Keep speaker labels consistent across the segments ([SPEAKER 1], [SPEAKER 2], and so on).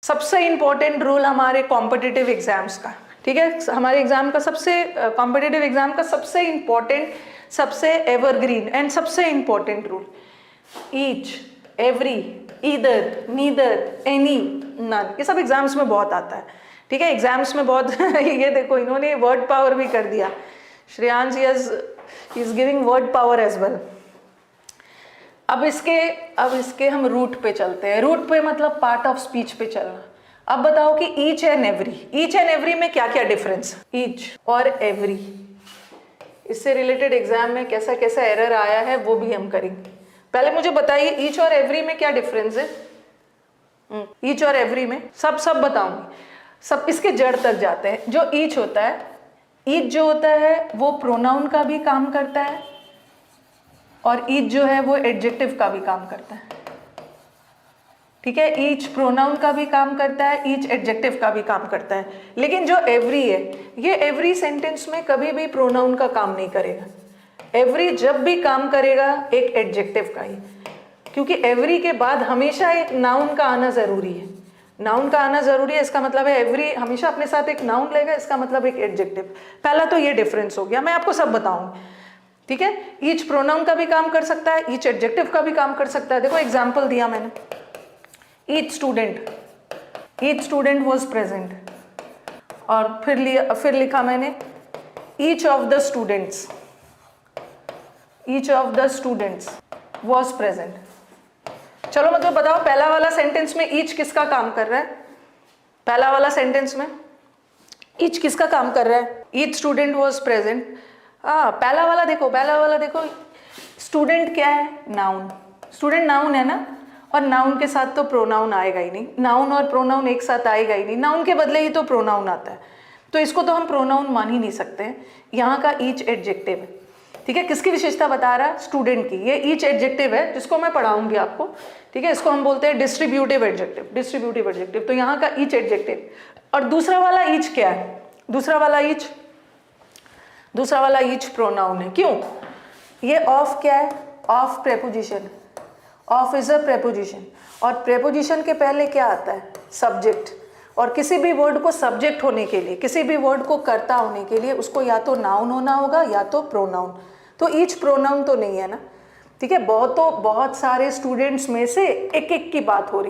[SPEAKER 1] सबसे important rule हमारे competitive exams का, ठीक है, हमारे एग्जाम का सबसे कॉम्पिटिटिव एग्जाम का सबसे इंपॉर्टेंट, सबसे एवरग्रीन एंड सबसे important rule, each, every, either, neither, any, none, ये सब एग्जाम्स में बहुत आता है, ठीक है, एग्जाम्स में बहुत ये देखो इन्होंने वर्ड पावर भी कर दिया, Shreyansh is giving word power as well. अब इसके हम रूट पे चलते हैं। रूट पे मतलब पार्ट ऑफ स्पीच पे चलना। अब बताओ कि ईच एंड एवरी में क्या क्या डिफरेंस, ईच और एवरी, इससे रिलेटेड एग्जाम में कैसा कैसा एरर आया है वो भी हम करेंगे। पहले मुझे बताइए ईच और एवरी में क्या डिफरेंस है। ईच और एवरी में सब बताऊंगी, सब इसके जड़ तक जाते हैं। जो ईच होता है, ईच जो होता है वो प्रोनाउन का भी काम करता है और ईच जो है वो एडजेक्टिव का भी काम करता है, ठीक है, ईच प्रोनाउन का भी काम करता है, ईच एडजेक्टिव का भी काम करता है। लेकिन जो एवरी है, ये एवरी सेंटेंस में कभी भी प्रोनाउन का काम नहीं करेगा। एवरी जब भी काम करेगा एक एडजेक्टिव का ही, क्योंकि एवरी के बाद हमेशा एक नाउन का आना जरूरी है। नाउन का आना जरूरी है, इसका मतलब है एवरी हमेशा अपने साथ एक नाउन लेगा, इसका मतलब एक एडजेक्टिव। पहला तो ये डिफरेंस हो गया, मैं आपको सब बताऊंगी, ठीक है। ईच प्रोनाउन का भी काम कर सकता है, ईच एडजेक्टिव का भी काम कर सकता है। देखो एग्जाम्पल दिया मैंने, ईच स्टूडेंट वॉज प्रेजेंट, और फिर लिखा मैंने each of the students was present. चलो मतलब बताओ पहला वाला सेंटेंस में ईच किसका काम कर रहा है, पहला वाला सेंटेंस में ईच किसका काम कर रहा है, ईच स्टूडेंट वॉज प्रेजेंट। पहला वाला देखो स्टूडेंट क्या है, नाउन, स्टूडेंट नाउन है ना, और नाउन के साथ तो प्रोनाउन आएगा ही नहीं, नाउन और प्रोनाउन एक साथ आएगा ही नहीं, नाउन के बदले ही तो प्रोनाउन आता है, तो इसको तो हम प्रोनाउन मान ही नहीं सकते हैं। यहाँ का ईच एडजेक्टिव है, ठीक है, किसकी विशेषता बता रहा है, स्टूडेंट की। ये ईच एडजेक्टिव है जिसको मैं पढ़ाऊंगी आपको, ठीक है, इसको हम बोलते हैं डिस्ट्रीब्यूटिव एडजेक्टिव। तो यहाँ का ईच एडजेक्टिव, और दूसरा वाला ईच क्या है, दूसरा वाला ईच प्रोनाउन है। क्यों, ये ऑफ क्या है, of preposition, of is a preposition, और प्रेपोजिशन के पहले क्या आता है, सब्जेक्ट, और किसी भी वर्ड को सब्जेक्ट होने के लिए, किसी भी वर्ड को कर्ता होने के लिए उसको या तो नाउन होना होगा या तो प्रोनाउन। तो ईच प्रोनाउन तो नहीं है ना, ठीक है। बहुत सारे स्टूडेंट्स में से एक की बात हो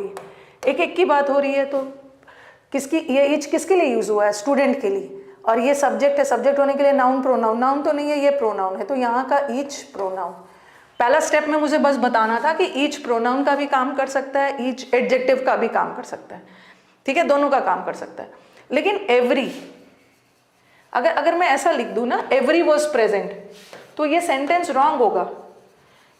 [SPEAKER 1] रही है, तो किसकी, ये ईच किसके लिए यूज हुआ है, स्टूडेंट के लिए, और ये सब्जेक्ट है, सब्जेक्ट होने के लिए नाउन तो नहीं है, ये प्रोनाउन है, तो यहाँ का ईच प्रोनाउन। पहला स्टेप में मुझे बस बताना था कि ईच प्रोनाउन का भी काम कर सकता है, ईच एडजेक्टिव का भी काम कर सकता है, ठीक है, दोनों का काम कर सकता है। लेकिन एवरी, अगर मैं ऐसा लिख दूं ना, एवरी वॉज प्रेजेंट, तो ये सेंटेंस रॉन्ग होगा,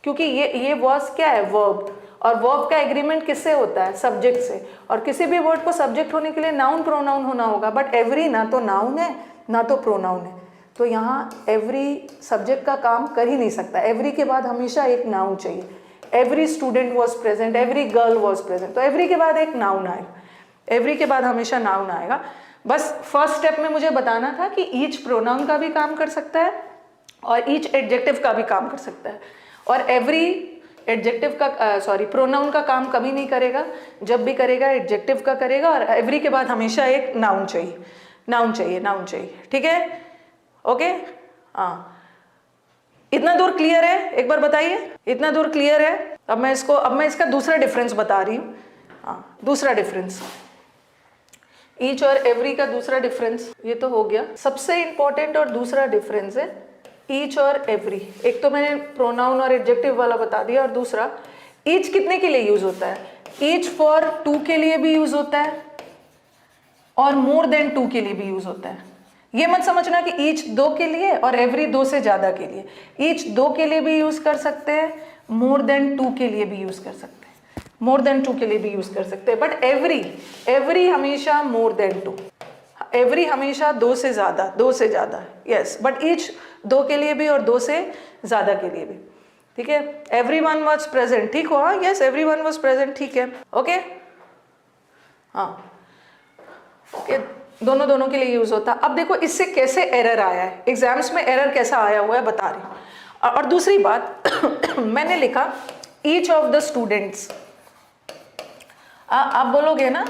[SPEAKER 1] क्योंकि ये वॉज क्या है, वर्ब, और वर्ब का एग्रीमेंट किससे होता है, सब्जेक्ट से, और किसी भी वर्ड को सब्जेक्ट होने के लिए नाउन प्रोनाउन होना होगा, बट एवरी ना तो नाउन है ना तो प्रोनाउन है, तो यहाँ एवरी सब्जेक्ट का काम कर ही नहीं सकता। एवरी के बाद हमेशा एक नाउन चाहिए, every student was present, every girl was present, तो एवरी के बाद एक नाउन आएगा, एवरी के बाद हमेशा नाउन आएगा। बस फर्स्ट स्टेप में मुझे बताना था कि ईच प्रोनाउन का भी काम कर सकता है और ईच एडजेक्टिव का भी काम कर सकता है, और एवरी एडजेक्टिव का प्रोनाउन का काम कभी नहीं करेगा, जब भी करेगा एडजेक्टिव का करेगा, और एवरी के बाद हमेशा एक नाउन चाहिए, ठीक है, ओके। हाँ, इतना दूर क्लियर है, एक बार बताइए, इतना दूर क्लियर है। अब मैं इसका दूसरा डिफरेंस बता रही हूँ। हाँ, दूसरा डिफरेंस, ईच और एवरी का दूसरा डिफरेंस ये तो हो गया, सबसे इंपॉर्टेंट और दूसरा डिफरेंस है ईच और एवरी। एक तो मैंने प्रोनाउन और एडजेक्टिव वाला बता दिया, और दूसरा ईच कितने के लिए यूज होता है, ईच फॉर टू के लिए भी यूज होता है और मोर देन टू के लिए भी यूज होता है। ये मत समझना कि ईच दो के लिए और एवरी दो से ज्यादा के लिए, ईच दो के लिए भी यूज कर सकते हैं, मोर देन टू के लिए भी यूज कर सकते हैं, बट एवरी हमेशा मोर देन टू, एवरी हमेशा दो से ज्यादा, यस, बट ईच दो के लिए भी और दो से ज्यादा के लिए भी, ठीक है। एवरीवन वाज प्रेजेंट, ठीक हो, यस, एवरीवन वाज प्रेजेंट, ठीक है, ओके, हाँ, ओके, दोनों के लिए यूज होता। अब देखो इससे कैसे एरर आया है, एग्जाम्स में एरर कैसा आया हुआ है बता रही हूँ। और दूसरी बात मैंने लिखा ईच ऑफ द स्टूडेंट्स, आप बोलोगे ना,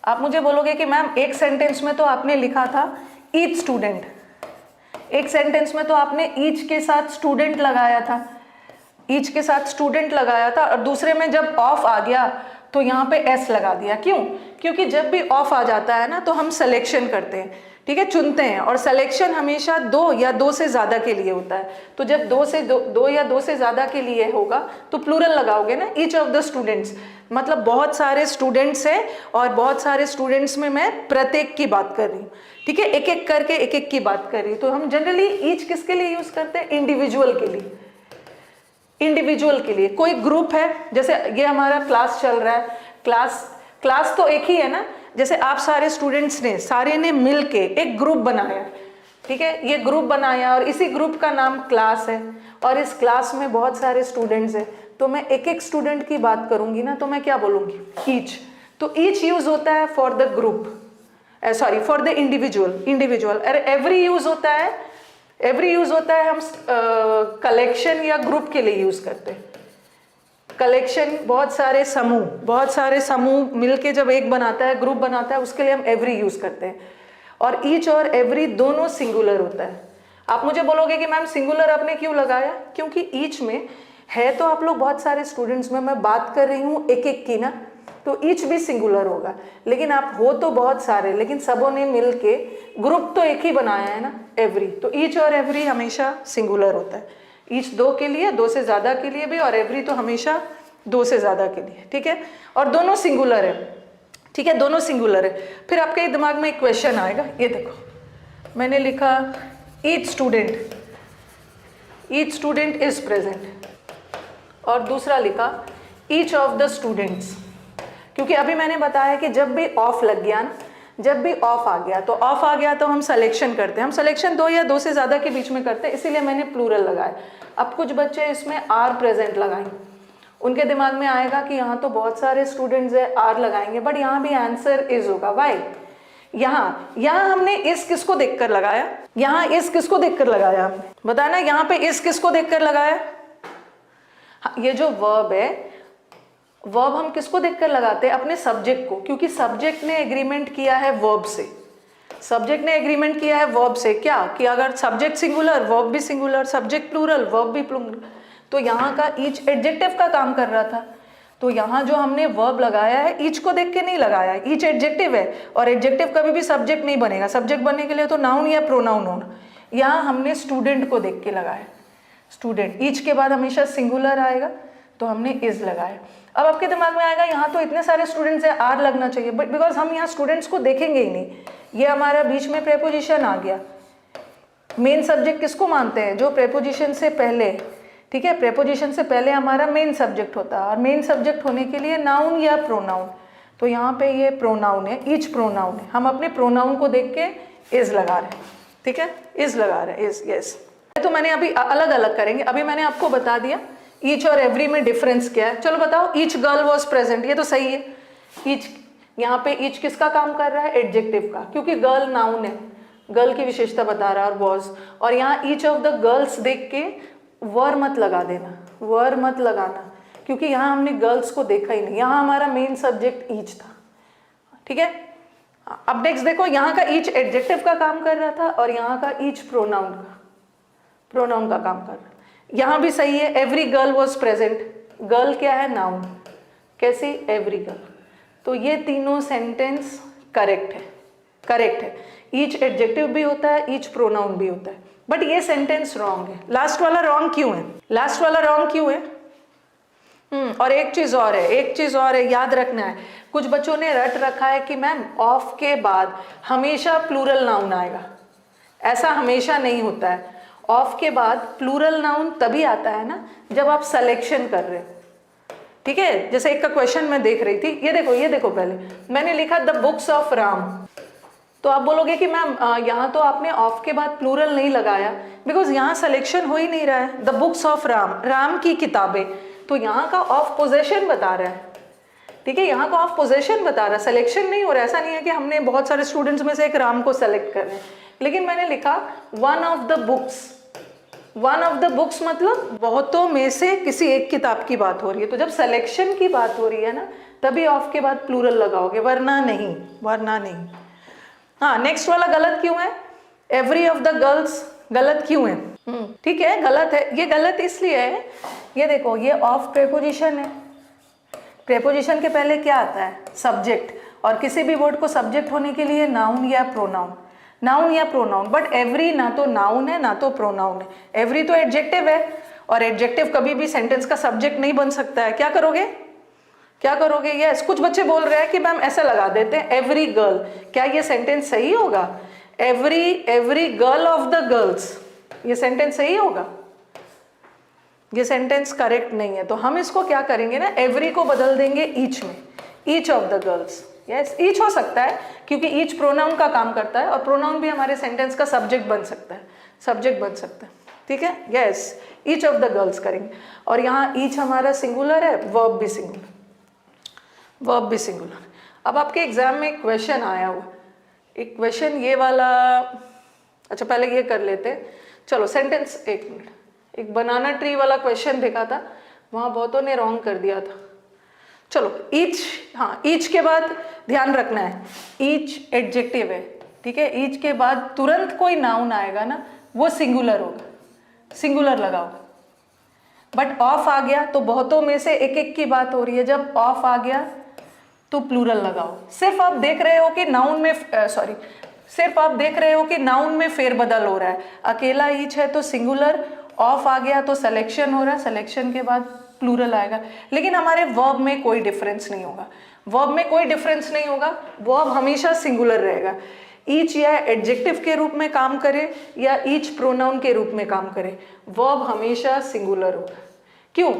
[SPEAKER 1] आप मुझे बोलोगे कि मैम एक सेंटेंस में तो आपने लिखा था ईच स्टूडेंट, एक सेंटेंस में तो आपने ईच के साथ स्टूडेंट लगाया था, ईच के साथ स्टूडेंट लगाया था, और दूसरे में जब ऑफ आ गया तो यहाँ पे एस लगा दिया। क्यों? क्योंकि जब भी ऑफ आ जाता है ना तो हम सिलेक्शन करते हैं, ठीक है, चुनते हैं, और सिलेक्शन हमेशा दो या दो से ज़्यादा के लिए होता है। तो जब दो या दो से ज़्यादा के लिए होगा तो प्लूरल लगाओगे ना, ईच ऑफ द स्टूडेंट्स, मतलब बहुत सारे स्टूडेंट्स हैं और बहुत सारे स्टूडेंट्स में मैं प्रत्येक की बात कर रही हूँ, ठीक है, एक एक करके एक एक की बात कर रही हूँ। तो हम जनरली ईच किसके लिए यूज़ करते हैं? इंडिविजुअल के लिए, इंडिविजुअल के लिए। कोई ग्रुप है, जैसे ये हमारा क्लास चल रहा है, क्लास तो एक ही है ना, जैसे आप सारे स्टूडेंट्स ने सारे ने मिलके एक ग्रुप बनाया, ठीक है, ये ग्रुप बनाया और इसी ग्रुप का नाम क्लास है, और इस क्लास में बहुत सारे स्टूडेंट्स हैं, तो मैं एक एक स्टूडेंट की बात करूंगी ना, तो मैं क्या बोलूंगी? ईच। तो ईच यूज होता है for the group, sorry for the individual. और एवरी यूज होता है, एवरी यूज होता है हम कलेक्शन या ग्रुप के लिए यूज करते हैं। कलेक्शन बहुत सारे समूह मिलके जब एक बनाता है, ग्रुप बनाता है, उसके लिए हम एवरी यूज करते हैं। और ईच और एवरी दोनों सिंगुलर होता है। आप मुझे बोलोगे कि मैम सिंगुलर आपने क्यों लगाया? क्योंकि ईच में है तो आप लोग बहुत सारे स्टूडेंट्स में, मैं बात कर रही हूँ एक एक की ना, तो ईच भी सिंगुलर होगा। लेकिन आप हो तो बहुत सारे, लेकिन सबों ने मिलके ग्रुप तो एक ही बनाया है ना, एवरी। तो ईच और एवरी हमेशा सिंगुलर होता है। ईच दो के लिए, दो से ज़्यादा के लिए भी, और एवरी तो हमेशा दो से ज़्यादा के लिए, ठीक है। और दोनों सिंगुलर है, ठीक है, दोनों सिंगुलर है। फिर आपके दिमाग में एक क्वेश्चन आएगा, ये देखो मैंने लिखा ईच स्टूडेंट इज प्रेजेंट, और दूसरा लिखा ईच ऑफ द स्टूडेंट्स। क्योंकि अभी मैंने बताया कि जब भी ऑफ लग गया ना, जब भी ऑफ आ गया तो हम सिलेक्शन करते हैं, हम सिलेक्शन दो या दो से ज़्यादा के बीच में करते हैं, इसीलिए मैंने प्लूरल लगाया। अब कुछ बच्चे इसमें आर प्रेजेंट लगाएंगे, उनके दिमाग में आएगा कि यहाँ तो बहुत सारे स्टूडेंट्स हैं, आर लगाएंगे, बट यहाँ भी आंसर इज होगा। वाई? यहाँ हमने इस किसको देखकर लगाया, यहाँ इस किसको देखकर लगाया हमने, बताना यहाँ पे इस किसको देखकर लगाया? ये जो वर्ब है, वर्ब हम किसको देखकर लगाते हैं? अपने सब्जेक्ट को, क्योंकि सब्जेक्ट ने एग्रीमेंट किया है वर्ब से, सब्जेक्ट ने एग्रीमेंट किया है वर्ब से। क्या कि अगर सब्जेक्ट सिंगुलर, वर्ब भी सिंगुलर, सब्जेक्ट प्लूरल, वर्ब भी प्लूरल। तो यहाँ का ईच एडजेक्टिव का काम कर रहा था, तो यहाँ जो हमने वर्ब लगाया है ईच को देख के नहीं लगाया है, ईच एडजेक्टिव है, और एडजेक्टिव कभी भी सब्जेक्ट नहीं बनेगा, सब्जेक्ट बनने के लिए तो नाउन या प्रोनाउन होना। यहाँ हमने स्टूडेंट को देख के लगाया, स्टूडेंट, ईच के बाद हमेशा सिंगुलर आएगा, तो हमने इज लगाया। अब आपके दिमाग में आएगा यहाँ तो इतने सारे स्टूडेंट्स हैं, आर लगना चाहिए, बट बिकॉज हम यहाँ स्टूडेंट्स को देखेंगे ही नहीं, ये हमारा बीच में प्रेपोजिशन आ गया। मेन सब्जेक्ट किसको मानते हैं? जो प्रेपोजिशन से पहले, ठीक है, प्रेपोजिशन से पहले हमारा मेन सब्जेक्ट होता है, और मेन सब्जेक्ट होने के लिए नाउन या प्रोनाउन। तो यहाँ पे ये प्रोनाउन है, ईच प्रोनाउन है, हम अपने प्रोनाउन को देख के इज लगा रहे हैं, ठीक है, इज लगा रहे हैं, इज, यस। तो मैंने अभी अलग अलग करेंगे, अभी मैंने आपको बता दिया ईच और एवरी में डिफरेंस क्या है। चलो बताओ, ईच गर्ल वॉज प्रेजेंट, ये तो सही है। ईच, यहाँ पे ईच किसका काम कर रहा है? एडजेक्टिव का, क्योंकि गर्ल नाउन है, गर्ल की विशेषता बता रहा है, और वॉज। और यहाँ ईच ऑफ द गर्ल्स देख के वर मत लगा देना, वर मत लगाना, क्योंकि यहाँ हमने गर्ल्स को देखा ही नहीं, यहाँ हमारा मेन सब्जेक्ट ईच था, ठीक है। अब नेक्स्ट देखो, यहाँ का ईच एडजेक्टिव का काम कर रहा था, और यहाँ का ईच प्रोनाउन का काम कर रहा है। यहाँ भी सही है, every girl was present, girl क्या है? नाउन, कैसे? Every girl. तो ये तीनों सेंटेंस करेक्ट है। ईच एडजेक्टिव भी होता है, ईच प्रोनाउन भी होता है, बट ये सेंटेंस रॉन्ग है। लास्ट वाला रॉन्ग क्यों है? और एक चीज और है, याद रखना है। कुछ बच्चों ने रट रखा है कि मैम ऑफ के बाद हमेशा प्लूरल नाउन आएगा, ऐसा हमेशा नहीं होता है। ऑफ के बाद प्लूरल नाउन तभी आता है ना जब आप सिलेक्शन कर रहे हो, ठीक है। जैसे एक का क्वेश्चन मैं देख रही थी, ये देखो पहले मैंने लिखा द बुक्स ऑफ राम, तो आप बोलोगे कि मैम यहाँ तो आपने ऑफ के बाद प्लूरल नहीं लगाया, बिकॉज यहाँ सिलेक्शन हो ही नहीं रहा है। The books of Ram, Ram की किताबें, तो यहाँ का ऑफ पोजेशन बता रहा है, ठीक है, यहाँ का ऑफ पोजेशन बता रहा है, सिलेक्शन नहीं हो रहा है। ऐसा नहीं है कि हमने बहुत सारे स्टूडेंट्स में से एक राम को सेलेक्ट कर रहे हैं, लेकिन मैंने लिखा वन ऑफ द बुक्स मतलब बहुतों में से किसी एक किताब की बात हो रही है। तो जब सिलेक्शन की बात हो रही है ना, तभी ऑफ के बाद प्लूरल लगाओगे, वरना नहीं, वरना नहीं। हाँ, नेक्स्ट वाला गलत क्यों है? एवरी ऑफ द गर्ल्स गलत क्यों है? ठीक है, गलत है। ये गलत इसलिए है, ये देखो, ये ऑफ प्रेपोजिशन है। प्रेपोजिशन के पहले क्या आता है? सब्जेक्ट। और किसी भी वर्ड को सब्जेक्ट होने के लिए नाउन या प्रोनाउन, नाउन या प्रोनाउन। बट एवरी ना तो नाउन है ना तो प्रोनाउन है, एवरी तो एडजेक्टिव है, और एडजेक्टिव कभी भी सेंटेंस का सब्जेक्ट नहीं बन सकता है। क्या करोगे? क्या करोगे? यस, कुछ बच्चे बोल रहे हैं कि मैम ऐसा लगा देते हैं, एवरी गर्ल। क्या ये सेंटेंस सही होगा? Every girl of the girls, ये सेंटेंस सही होगा? ये सेंटेंस करेक्ट नहीं है। तो हम इसको क्या करेंगे ना, एवरी को बदल देंगे ईच में, each of the girls. Yes, each हो सकता है क्योंकि ईच प्रोनाउन का काम करता है, और प्रोनाउन भी हमारे सेंटेंस का सब्जेक्ट बन सकता है, सब्जेक्ट बन सकता है। ठीक है, yes, each of the girls करेंगे। और यहाँ ईच हमारा सिंगुलर है, वर्ब भी सिंगुलर, वर्ब भी सिंगुलर। अब आपके एग्जाम में एक क्वेश्चन आया हुआ, एक क्वेश्चन ये वाला, अच्छा पहले ये कर लेते हैं, चलो सेंटेंस, एक मिनट। एक बनाना ट्री वाला क्वेश्चन देखा था, वहाँ बहुतों ने रॉन्ग कर दिया था। चलो ईच, हाँ ईच के बाद ध्यान रखना है, ईच एडजेक्टिव है, ठीक है। ईच के बाद तुरंत कोई नाउन आएगा ना, वो सिंगुलर होगा, सिंगुलर लगाओ। बट ऑफ आ गया तो बहुतों में से एक एक की बात हो रही है, जब ऑफ आ गया तो प्लूरल लगाओ। सिर्फ आप देख रहे हो कि नाउन में सिर्फ आप देख रहे हो कि नाउन में फेरबदल हो रहा है। अकेला ईच है तो सिंगुलर, ऑफ आ गया तो सिलेक्शन हो रहा है, सिलेक्शन के बाद प्लूरल आएगा। लेकिन हमारे वर्ब में कोई डिफरेंस नहीं होगा, वर्ब में कोई डिफरेंस नहीं होगा, वर्ब हमेशा सिंगुलर रहेगा। ईच या एडजेक्टिव के रूप में काम करे या ईच प्रोनाउन के रूप में काम करे, वर्ब हमेशा सिंगुलर होगा। क्यों?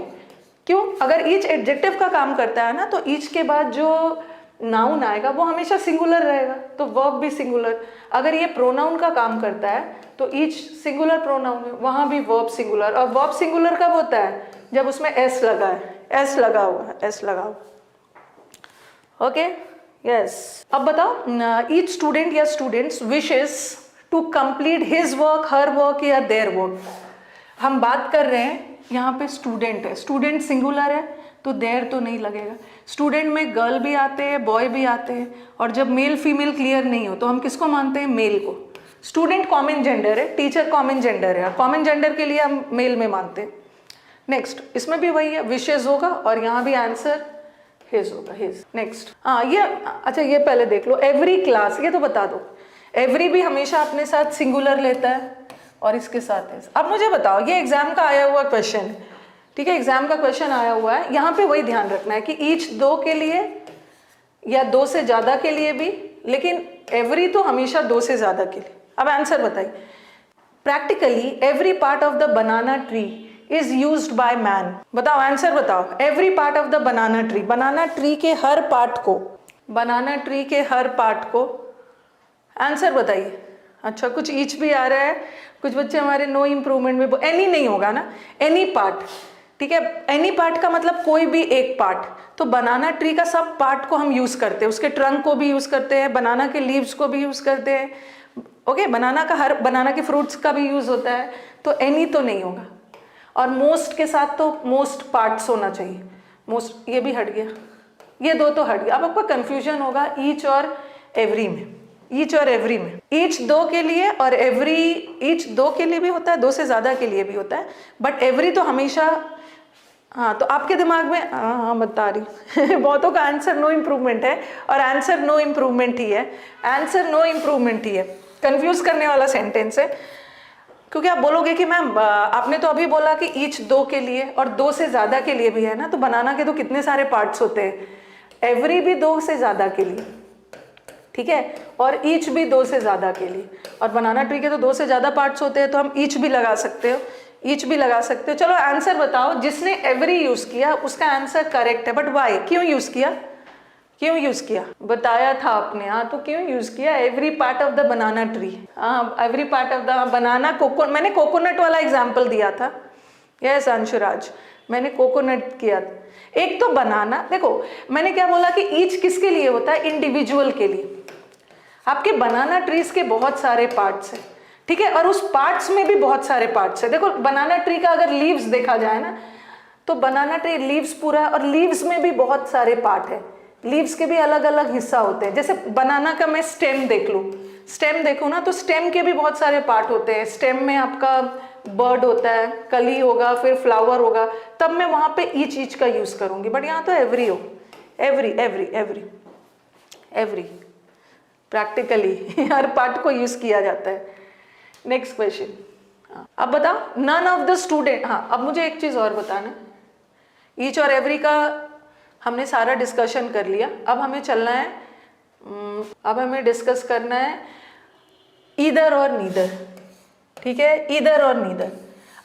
[SPEAKER 1] अगर ईच एडजेक्टिव का काम करता है ना, तो ईच के बाद जो नाउन आएगा वो हमेशा सिंगुलर रहेगा, तो वर्ब भी सिंगुलर। अगर ये प्रोनाउन का काम करता है तो ईच सिंगुलर प्रोनाउन है, वहाँ भी वर्ब सिंगुलर। और वर्ब सिंगुलर कब होता है? जब उसमें एस लगा है, एस लगा हुआ है, एस लगा हुआ। Okay, yes. अब बताओ, ईच स्टूडेंट या students wishes to complete his work, हर वर्क या देयर वर्क। हम बात कर रहे हैं यहाँ पे स्टूडेंट है, स्टूडेंट सिंगुलर है तो देयर तो नहीं लगेगा। स्टूडेंट में गर्ल भी आते हैं, बॉय भी आते हैं, और जब मेल फीमेल क्लियर नहीं हो तो हम किसको मानते हैं? मेल को। स्टूडेंट कॉमन जेंडर है, टीचर कॉमन जेंडर है, कॉमन जेंडर के लिए हम मेल में मानते हैं। नेक्स्ट, इसमें भी वही है, विशेस होगा और यहाँ भी आंसर हिज होगा, हिज। नेक्स्ट, हाँ ये, अच्छा ये पहले देख लो, एवरी क्लास, ये तो बता दो। एवरी भी हमेशा अपने साथ सिंगुलर लेता है और इसके साथ है। अब मुझे बताओ, ये एग्जाम का आया हुआ क्वेश्चन है, ठीक है, एग्जाम का क्वेश्चन आया हुआ है, यहाँ पे वही ध्यान रखना है कि ईच दो के लिए या दो से ज्यादा के लिए भी, लेकिन एवरी तो हमेशा दो से ज्यादा के लिए। अब आंसर बताइए। Practically every part of the banana tree is used by man. बताओ, आंसर बताओ। Every part of the banana tree, banana tree के हर पार्ट को, बनाना ट्री के हर पार्ट को, आंसर बताइए। अच्छा, कुछ ईच भी आ रहा है, कुछ बच्चे हमारे नो इम्प्रूवमेंट में, एनी नहीं होगा ना, एनी पार्ट, ठीक है। एनी पार्ट का मतलब कोई भी एक पार्ट, तो बनाना ट्री का सब पार्ट को हम यूज करते हैं, उसके ट्रंक को भी यूज करते हैं, बनाना के लीव्स को भी यूज करते हैं, ओके। बनाना का हर, बनाना के फ्रूट्स का भी यूज होता है, तो एनी तो नहीं होगा। और मोस्ट के साथ तो मोस्ट पार्ट्स होना चाहिए, मोस्ट, ये भी हट गया, ये दो तो हट गया। अब आपको कंफ्यूजन होगा ईच और एवरी में, ईच और एवरी में। ईच दो के लिए और एवरी, ईच दो के लिए भी होता है, दो से ज्यादा के लिए भी होता है, बट एवरी तो हमेशा, हाँ तो आपके दिमाग में, हाँ बता रही बहुतों का आंसर नो इम्प्रूवमेंट है, और आंसर नो इम्प्रूवमेंट ही है, आंसर नो इम्प्रूवमेंट ही है। कंफ्यूज करने वाला सेंटेंस है, क्योंकि आप बोलोगे कि मैम आपने तो अभी बोला कि ईच दो के लिए और दो से ज्यादा के लिए भी है ना, तो बनाना के तो कितने सारे पार्ट्स होते हैं, एवरी भी दो से ज्यादा के लिए, ठीक है, और ईच भी दो से ज्यादा के लिए, और बनाना ट्री के तो दो से ज्यादा पार्ट्स होते हैं, तो हम ईच भी लगा सकते हो, ईच भी लगा सकते हो। चलो आंसर बताओ, जिसने एवरी यूज किया उसका आंसर करेक्ट है, बट वाई, क्यों यूज किया, क्यों यूज किया, बताया था आपने, हाँ तो क्यों यूज किया? Every part of the banana tree, हाँ every part of the banana, मैंने कोकोनट वाला एग्जाम्पल दिया था, यस अंशुराज, मैंने कोकोनट किया था। एक तो बनाना, देखो मैंने क्या बोला कि ईच किसके लिए होता है? इंडिविजुअल के लिए। आपके बनाना ट्रीज के बहुत सारे पार्ट्स हैं, ठीक है, और उस पार्ट्स में भी बहुत सारे पार्ट्स है। देखो बनाना ट्री का अगर लीव्स देखा जाए ना, तो बनाना ट्री लीव्स पूरा है, और लीव्स में भी बहुत सारे पार्ट है, लीव्स के भी अलग अलग हिस्सा होते हैं। जैसे बनाना का मैं स्टेम देख लूँ, स्टेम देखो ना, तो स्टेम के भी बहुत सारे पार्ट होते हैं। स्टेम में आपका बर्ड होता है, कली होगा, फिर फ्लावर होगा, तब मैं वहाँ पे ई चीज का यूज करूँगी, बट यहाँ तो एवरी हो, every every every every practically हर पार्ट को यूज किया जाता है। नेक्स्ट क्वेश्चन, अब बता, नन ऑफ द स्टूडेंट, हाँ अब मुझे एक चीज और बताना, ईच और एवरी का हमने सारा डिस्कशन कर लिया, अब हमें चलना है, अब हमें डिस्कस करना है ईदर और नीदर, ठीक है, ईदर और नीदर।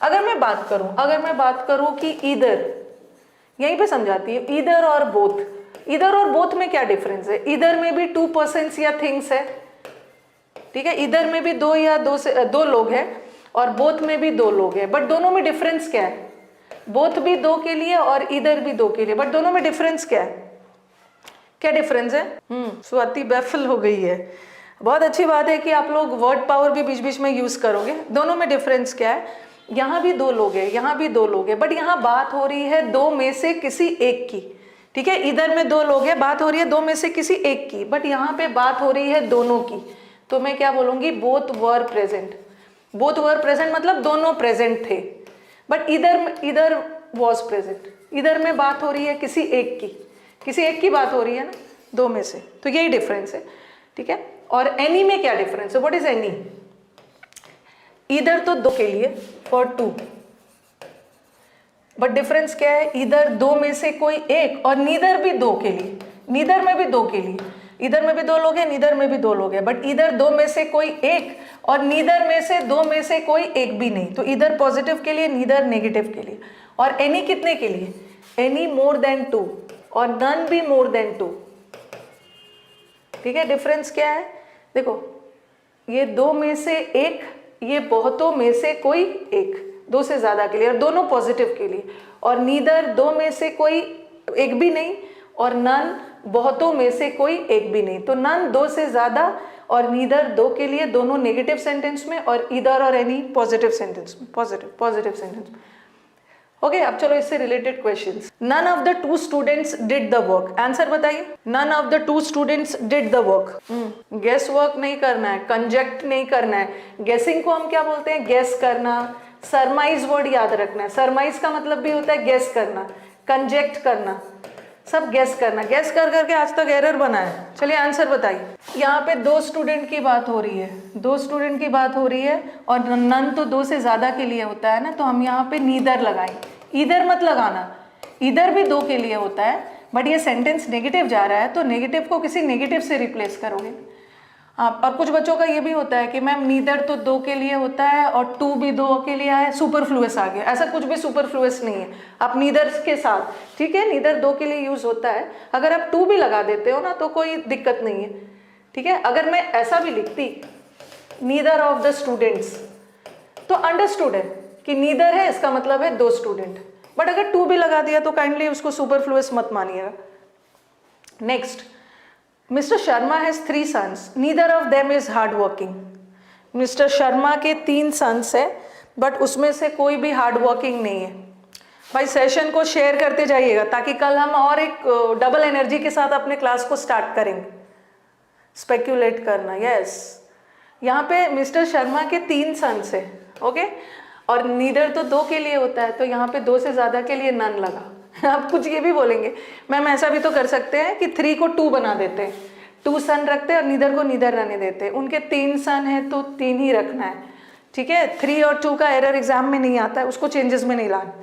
[SPEAKER 1] अगर मैं बात करूं कि ईदर, यहीं पे समझाती है, ईदर और बोथ, ईदर और बोथ में क्या डिफरेंस है? ईदर में भी 2 पर्सन्स या थिंग्स है, ठीक है, ईदर में भी दो लोग हैं और बोथ में भी 2 लोग हैं, बट दोनों में डिफरेंस क्या है? बोथ भी 2 के लिए और ईदर भी 2 के लिए, बट दोनों में डिफरेंस क्या है? क्या डिफरेंस है? स्वाति बैफल हो गई है। बहुत अच्छी बात है कि आप लोग वर्ड पावर भी बीच बीच में यूज करोगे। दोनों में डिफरेंस क्या है? यहाँ भी 2 लोग हैं, यहाँ भी 2 लोग हैं, बट यहाँ बात हो रही है 2 में से किसी एक की, ठीक है, इधर में 2 लोग हैं, बात हो रही है 2 में से किसी एक की, बट यहाँ पे बात हो रही है दोनों की, तो मैं क्या बोलूंगी? Both were present. Both were present मतलब दोनों प्रेजेंट थे, बट इधर वॉज प्रेजेंट, इधर में बात हो रही है किसी एक की बात हो रही है ना, 2 में से, तो यही डिफरेंस है, ठीक है। और एनी में क्या डिफरेंस है? What is any? इधर तो 2 के लिए, फॉर 2, बट डिफरेंस क्या है? इधर 2 में से कोई एक, और नीदर भी 2 के लिए, नीदर में भी 2 के लिए, इधर में भी 2 लोग हैं, नीदर में भी 2 लोग हैं, बट इधर 2 में से कोई एक और नीदर में से 2 में से कोई एक भी नहीं, तो इधर पॉजिटिव के लिए, नीदर नेगेटिव के लिए। और एनी कितने के लिए? एनी मोर देन 2 और नन भी मोर देन 2, ठीक है। डिफरेंस क्या है? देखो, ये 2 में से एक, ये बहुतों में से कोई एक, 2 से ज्यादा के लिए, और दोनों पॉजिटिव के लिए, और नीदर 2 में से कोई एक भी नहीं और नन बहुतों में से कोई एक भी नहीं, तो नन 2 से ज्यादा और नीदर 2 के लिए, दोनों नेगेटिव सेंटेंस में, और इधर और एनी पॉजिटिव सेंटेंस में, पॉजिटिव सेंटेंस में। ओके, अब चलो इससे related questions. None of the 2 students did the work, answer बताइए। None of the 2 students did the work. Guess work नहीं करना है, कंजेक्ट नहीं करना है। गेसिंग को हम क्या बोलते हैं? गेस करना। सरमाइज वर्ड याद रखना है, सरमाइज का मतलब भी होता है गेस करना, कंजेक्ट करना, सब गेस करना। गेस कर करके आज तक एरर बना है। चलिए आंसर बताइए। यहाँ पे 2 स्टूडेंट की बात हो रही है, 2 स्टूडेंट की बात हो रही है, और नन तो 2 से ज्यादा के लिए होता है ना, तो हम यहाँ पे नीदर लगाएंगे। इधर मत लगाना, इधर भी 2 के लिए होता है, बट ये सेंटेंस नेगेटिव जा रहा है, तो नेगेटिव को किसी नेगेटिव से रिप्लेस करोगे। हाँ, और कुछ बच्चों का ये भी होता है कि मैम नीदर तो 2 के लिए होता है और 2 भी 2 के लिए है, सुपरफ्लुअस आ गया। ऐसा कुछ भी सुपरफ्लुअस नहीं है, आप नीदर के साथ, ठीक है, नीदर 2 के लिए यूज होता है। अगर आप 2 भी लगा देते हो ना तो कोई दिक्कत नहीं है, ठीक है। अगर मैं ऐसा भी लिखती, नीदर ऑफ द स्टूडेंट्स, तो अंडरस्टूड है कि नीदर है, इसका मतलब है 2 स्टूडेंट, बट अगर 2 भी लगा दिया तो काइंडली उसको सुपरफ्लुअस मत मानिएगा। Next, mister Sharma has 3 sons, neither of them is hard working. Mister Sharma के 3 सन्स है, बट उसमें से कोई भी हार्ड वर्किंग नहीं है। भाई सेशन को शेयर करते जाइएगा ताकि कल हम और एक डबल एनर्जी के साथ अपने क्लास को स्टार्ट करेंगे। स्पेक्यूलेट करना, यस। यहाँ पे मिस्टर शर्मा के 3 सन्स है, ओके, और नीदर तो 2 के लिए होता है, तो यहाँ पे 2 से ज्यादा के लिए नन लगा। आप कुछ ये भी बोलेंगे, मैम ऐसा भी तो कर सकते हैं कि 3 को 2 बना देते हैं, 2 सन रखते हैं और नीदर को नीदर रहने देते हैं। उनके 3 सन है तो 3 ही रखना है, ठीक है। 3 और 2 का एरर एग्जाम में नहीं आता है, उसको चेंजेस में नहीं लाना।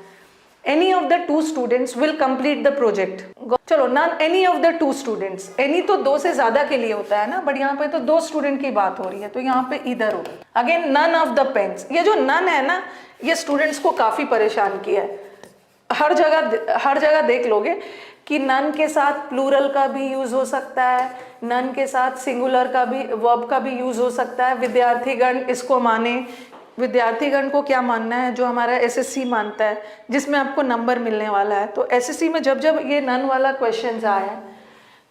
[SPEAKER 1] Any of the 2 students will complete the project. चलो, none any of the 2 students, any तो 2 से ज्यादा के लिए होता है ना, बट यहाँ पे तो 2 स्टूडेंट की बात हो रही है, तो यहाँ पे इधर हो। Again, none of the pens, ये जो नन है ना, ये स्टूडेंट्स को काफी परेशान किया है। हर जगह देख लोगे कि नन के साथ प्लूरल का भी यूज हो सकता है, नन के साथ सिंगुलर का भी, वर्ब का भी यूज हो सकता है। विद्यार्थीगण इसको माने, विद्यार्थीगण को क्या मानना है? जो हमारा एसएससी मानता है, जिसमें आपको नंबर मिलने वाला है। तो एसएससी में जब जब ये नन वाला क्वेश्चन आया,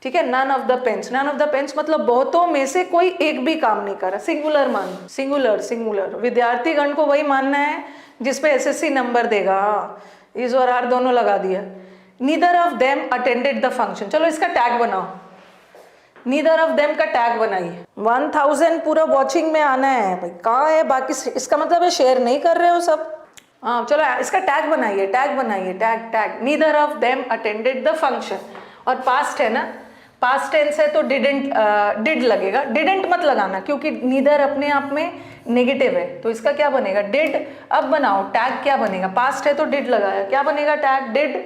[SPEAKER 1] ठीक है, none of the pens, none of the pens मतलब बहुतों में से कोई एक भी काम नहीं कर रहा। सिंगुलर मान, सिंगुलर, विद्यार्थीगण को वही मानना है जिसपे एसएससी नंबर देगा। इज और आर दोनों लगा दिया। Neither of them attended the function, चलो इसका टैग बनाओ, नीदर ऑफ देम का टैग बनाइए। 1000 पूरा वॉचिंग में आना है भाई, कहाँ है बाकी, इसका मतलब है शेयर नहीं कर रहे हो सब। हाँ चलो इसका टैग बनाइए, टैग बनाइए, tag tag, neither of them attended the function. और पास्ट है ना, पास्ट टेंस है तो डिडेंट, डिड लगेगा, डिडेंट मत लगाना क्योंकि नीदर अपने आप में नेगेटिव है, तो इसका क्या बनेगा डिड। अब बनाओ टैग क्या बनेगा, पास्ट है तो डिड लगाया, क्या बनेगा टैग डिड।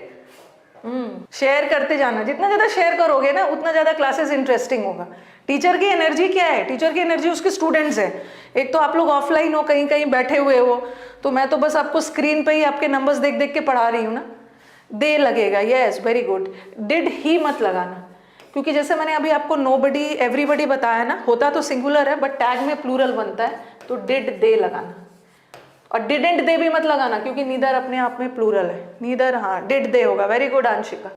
[SPEAKER 1] शेयर करते जाना, जितना ज़्यादा शेयर करोगे ना उतना ज़्यादा क्लासेस इंटरेस्टिंग होगा। टीचर की एनर्जी क्या है, टीचर की एनर्जी उसके स्टूडेंट्स है। एक तो आप लोग ऑफलाइन हो, कहीं कहीं बैठे हुए हो, तो मैं तो बस आपको स्क्रीन पे ही आपके नंबर्स देख देख के पढ़ा रही हूँ ना। दे लगेगा, yes very good. Did he मत लगाना क्योंकि जैसे मैंने अभी आपको नोबडी एवरीबडी बताया ना, होता तो सिंगुलर है बट टैग में प्लूरल बनता है, तो डिड दे लगाना। और डिडेंट दे भी मत लगाना क्योंकि नीदर अपने आप में प्लूरल है, नीदर, हाँ डिड दे होगा। Very good Anshika.